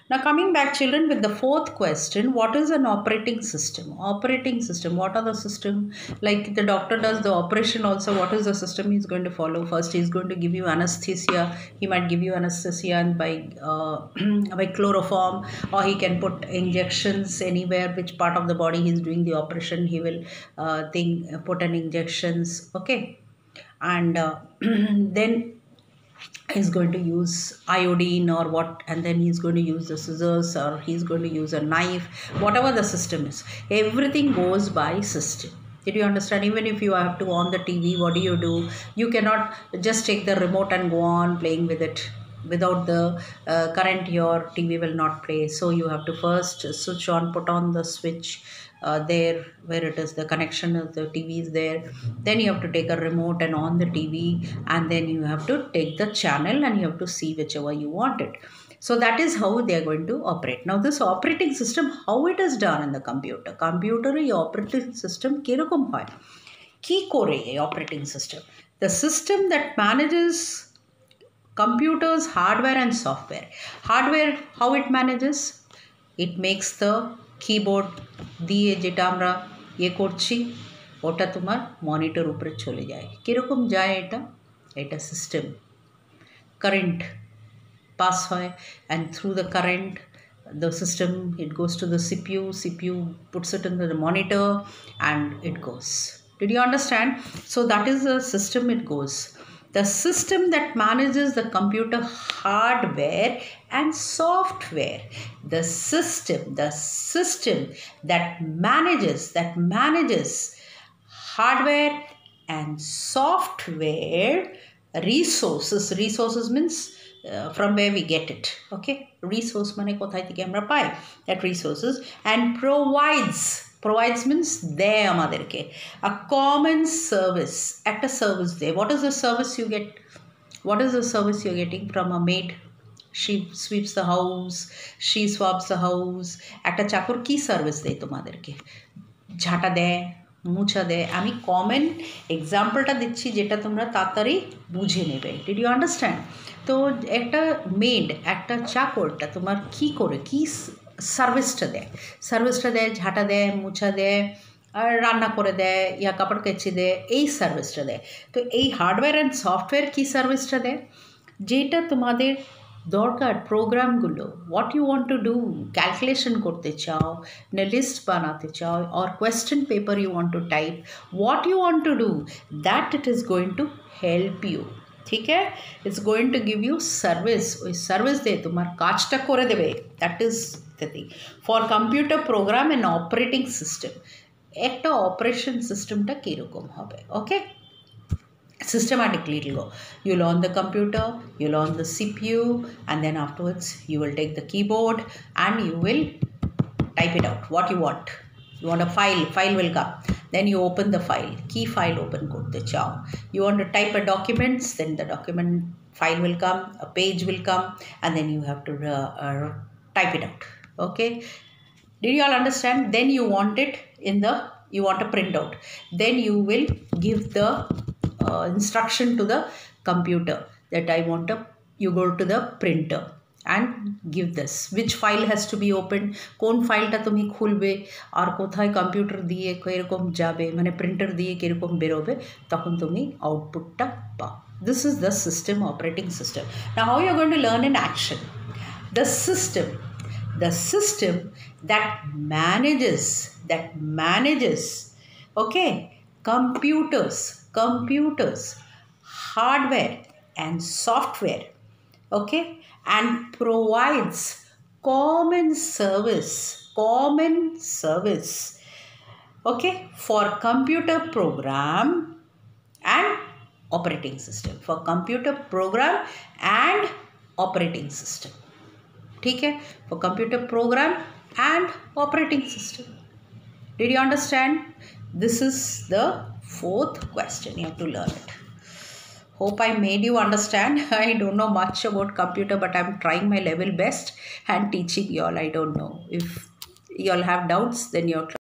Now coming back children with the fourth question, what is an operating system? Operating system, what are the system? Like the doctor does the operation also, what is the system he's going to follow? First he's going to give you anesthesia. He might give you anesthesia and by chloroform, or he can put injections anywhere, which part of the body he's doing the operation, he will put an injections, okay? And then he's going to use iodine or what, and then he's going to use the scissors, or he's going to use a knife, whatever the system is. Everything goes by system. Did you understand? Even if you have to on the TV, what do? You cannot just take the remote and go on playing with it. Without the current, your TV will not play. So you have to first switch on, put on the switch there where it is the connection of the TV is there. Then you have to take a remote and on the TV, and then you have to take the channel and you have to see whichever you want it. So that is how they are going to operate. Now this operating system, how it is done in the computer? Computer operating system kirokom hoy. Ki kore operating system. The system that manages computers, hardware and software. Hardware, how it manages? It makes the keyboard দিয়ে যেটা আমরা করছি ওটা তোমার monitor উপরে চলে যায়। কিরকম যায় এটা? এটা সিস্টেম। কারেন্ট পাস হয়, and through the current the system, it goes to the CPU puts it into the monitor and it goes. Did you understand? So that is the system it goes. The system that manages the computer hardware and software. The system that manages hardware and software resources. Resources means from where we get it. Okay, resource mane kothay theke amra pai that resources, and provides means দেয় আমাদেরকে a common service, একটা service দেয়. What is the service you get? What is the service you're getting from a maid? She sweeps the house, she swabs the house. একটা চাকর কি service দেয় তোমাদেরকে? ঝাঁটা দেয়, মুছা দেয়. আমি কমন এক্সাম্পলটা দিচ্ছি যেটা তোমরা তাড়াতাড়ি বুঝে নেবে. Did you understand? তো একটা মেড, একটা চাকরটা তোমার কি করে, কি সার্ভিসটা দেয়? ঝাঁটা দেয়, মুছা দেয়, আর রান্না করে দেয়, ইয়া কাপড় কেচে দেয়, এই সার্ভিসটা দেয়. তো এই হার্ডওয়্যার অ্যান্ড সফটওয়্যার কি সার্ভিসটা দেয়? যেটা তোমাদের দরকার প্রোগ্রামগুলো, what you want to do, calculation করতে চাও, না লিস্ট বানাতে চাও, or question paper you want to type, what you want to do, that it is going to help you. ঠিক है, it's going to give you service. ওই service দিয়ে তোমার কাজটা করে দেবে. That is the thing. For computer program and operating system, একটা operation সিস্টেমটা কীরকম হবে? ওকে, systematically it will go. You'll on the computer, you'll on the CPU, and then afterwards you will take the keyboard and you will type it out what you want. You want a file will come, then you open the file, key file open korte chao. You want to type a documents, then the document file will come, a page will come, and then you have to type it out. Okay, did you all understand? Then you want it you want a printout, then you will give the instruction to the computer that I want you go to the printer and give this, which file has to be opened, কোন ফাইলটা তুমি খুলবে, আর কোথায় computer দিয়ে কিরকম যাবে, মানে printer দিয়ে কিরকম বেরোবে, তখন তুমি আউটপুটটা পাও. This is the system, operating system. Now how you are going to learn in action? The system that manages okay, computers, hardware and software, okay, and provides common service, okay, for computer program and operating system. For computer program and operating system. ठीक है, for computer program and operating system. Did you understand? This is the fourth question. You have to learn it. Hope I made you understand. I don't know much about computer, but I'm trying my level best and teaching you all. I don't know. If you all have doubts, then you're